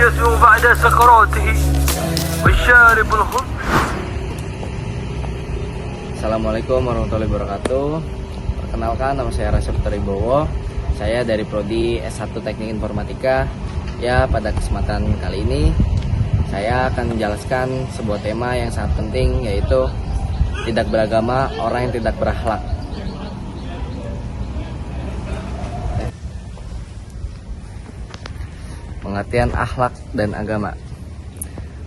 يسمو بعد سكراته والشارب الخمر. Assalamualaikum warahmatullahi wabarakatuh. Perkenalkan, nama saya Rasyid Teribowo. Saya dari Prodi S1 Teknik Informatika. Ya, pada kesempatan kali ini saya akan menjelaskan sebuah tema yang sangat penting, yaitu tidak beragama, orang yang tidak berakhlak. Pengertian akhlak dan agama.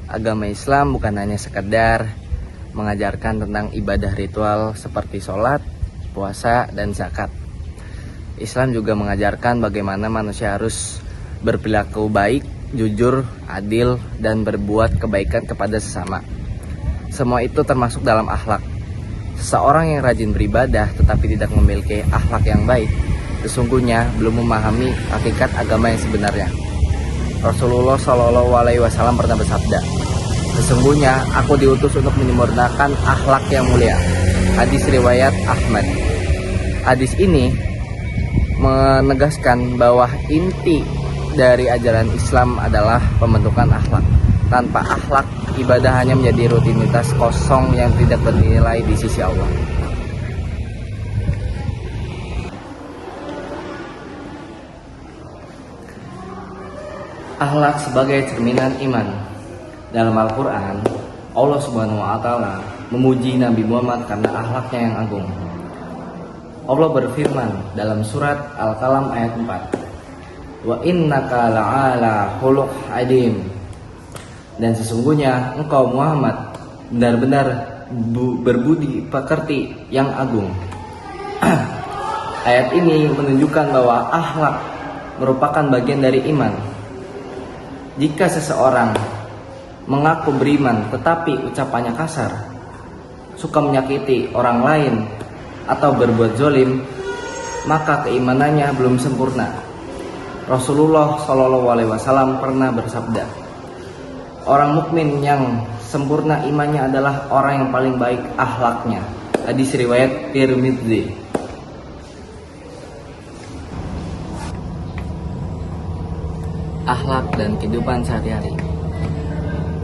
Agama Islam bukan hanya sekedar mengajarkan tentang ibadah ritual seperti sholat, puasa, dan zakat. Islam juga mengajarkan bagaimana manusia harus berperilaku baik, jujur, adil, dan berbuat kebaikan kepada sesama. Semua itu termasuk dalam akhlak. Seseorang yang rajin beribadah tetapi tidak memiliki akhlak yang baik, sesungguhnya belum memahami hakikat agama yang sebenarnya. Rasulullah Shallallahu Alaihi Wasallam pernah bersabda, "Sesungguhnya aku diutus untuk menyempurnakan akhlak yang mulia." Hadis riwayat Ahmad. Hadis ini menegaskan bahwa inti dari ajaran Islam adalah pembentukan akhlak. Tanpa akhlak, ibadah hanya menjadi rutinitas kosong yang tidak bernilai di sisi Allah. Akhlak sebagai cerminan iman. Dalam Al-Quran, Allah Subhanahu wa Ta'ala memuji Nabi Muhammad karena akhlaknya yang agung. Allah berfirman dalam surat Al-Qalam ayat 4, "Wa innaka la'ala khuluq adim." Dan sesungguhnya engkau Muhammad benar-benar berbudi pekerti yang agung. Ayat ini menunjukkan bahwa akhlak merupakan bagian dari iman. Jika seseorang mengaku beriman tetapi ucapannya kasar, suka menyakiti orang lain, atau berbuat zolim, maka keimanannya belum sempurna. Rasulullah Shallallahu Alaihi Wasallam pernah bersabda, "Orang mukmin yang sempurna imannya adalah orang yang paling baik akhlaknya." Hadis riwayat Tirmidzi. Akhlak dan kehidupan sehari-hari.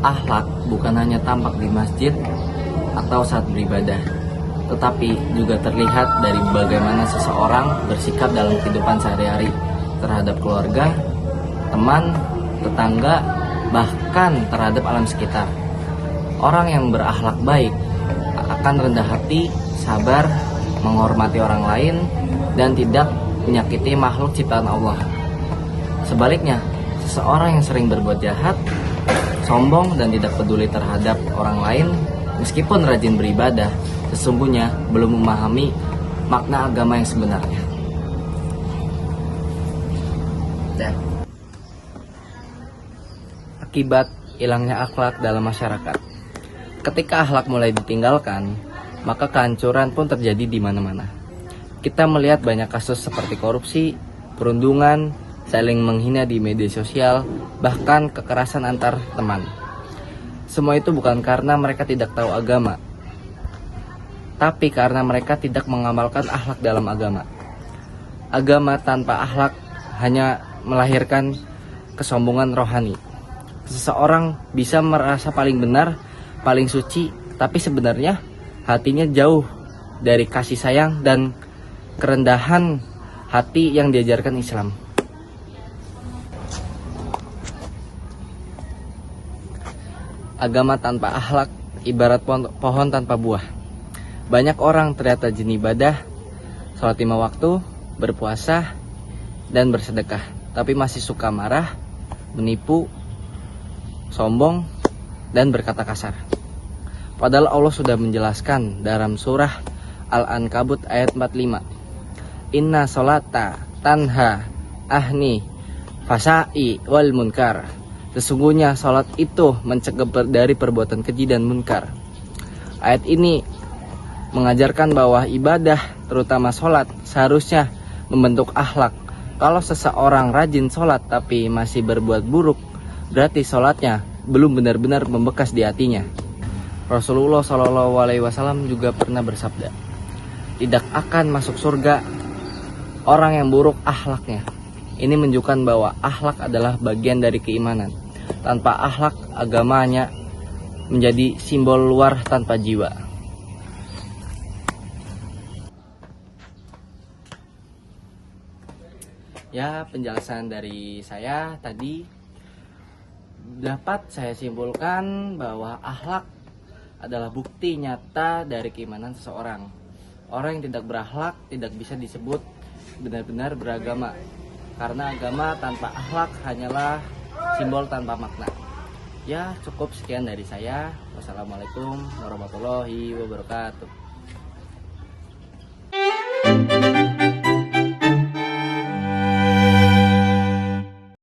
Akhlak bukan hanya tampak di masjid atau saat beribadah, tetapi juga terlihat dari bagaimana seseorang bersikap dalam kehidupan sehari-hari terhadap keluarga, teman, tetangga, bahkan terhadap alam sekitar. Orang yang berakhlak baik akan rendah hati, sabar, menghormati orang lain, dan tidak menyakiti makhluk ciptaan Allah. Sebaliknya, seseorang yang sering berbuat jahat, sombong, dan tidak peduli terhadap orang lain, meskipun rajin beribadah, sesungguhnya belum memahami makna agama yang sebenarnya. Akibat hilangnya akhlak dalam masyarakat. Ketika akhlak mulai ditinggalkan, maka kehancuran pun terjadi di mana-mana. Kita melihat banyak kasus seperti korupsi, perundungan, saling menghina di media sosial, bahkan kekerasan antar teman. Semua itu bukan karena mereka tidak tahu agama, tapi karena mereka tidak mengamalkan akhlak dalam agama. Agama tanpa akhlak hanya melahirkan kesombongan rohani. Seseorang bisa merasa paling benar, paling suci, tapi sebenarnya hatinya jauh dari kasih sayang dan kerendahan hati yang diajarkan Islam. Agama tanpa akhlak ibarat pohon tanpa buah. Banyak orang terlihat rajin ibadah, sholat 5 waktu, berpuasa, dan bersedekah, tapi masih suka marah, menipu, sombong, dan berkata kasar. Padahal Allah sudah menjelaskan dalam surah Al-Ankabut ayat 45, "Inna sholata tanha ahni fasai wal munkar." Sesungguhnya sholat itu mencegah dari perbuatan keji dan munkar. Ayat ini mengajarkan bahwa ibadah, terutama sholat, seharusnya membentuk akhlak. Kalau seseorang rajin sholat tapi masih berbuat buruk, berarti sholatnya belum benar-benar membekas di hatinya. Rasulullah Shallallahu Alaihi Wasallam juga pernah bersabda, "Tidak akan masuk surga orang yang buruk akhlaknya." Ini menunjukkan bahwa akhlak adalah bagian dari keimanan. tanpa akhlak, agamanya menjadi simbol luar tanpa jiwa. Ya, penjelasan dari saya tadi dapat saya simpulkan bahwa akhlak adalah bukti nyata dari keimanan seseorang. Orang yang tidak berakhlak tidak bisa disebut benar-benar beragama, karena agama tanpa akhlak hanyalah simbol tanpa makna. Ya, cukup sekian dari saya. Wassalamualaikum warahmatullahi wabarakatuh.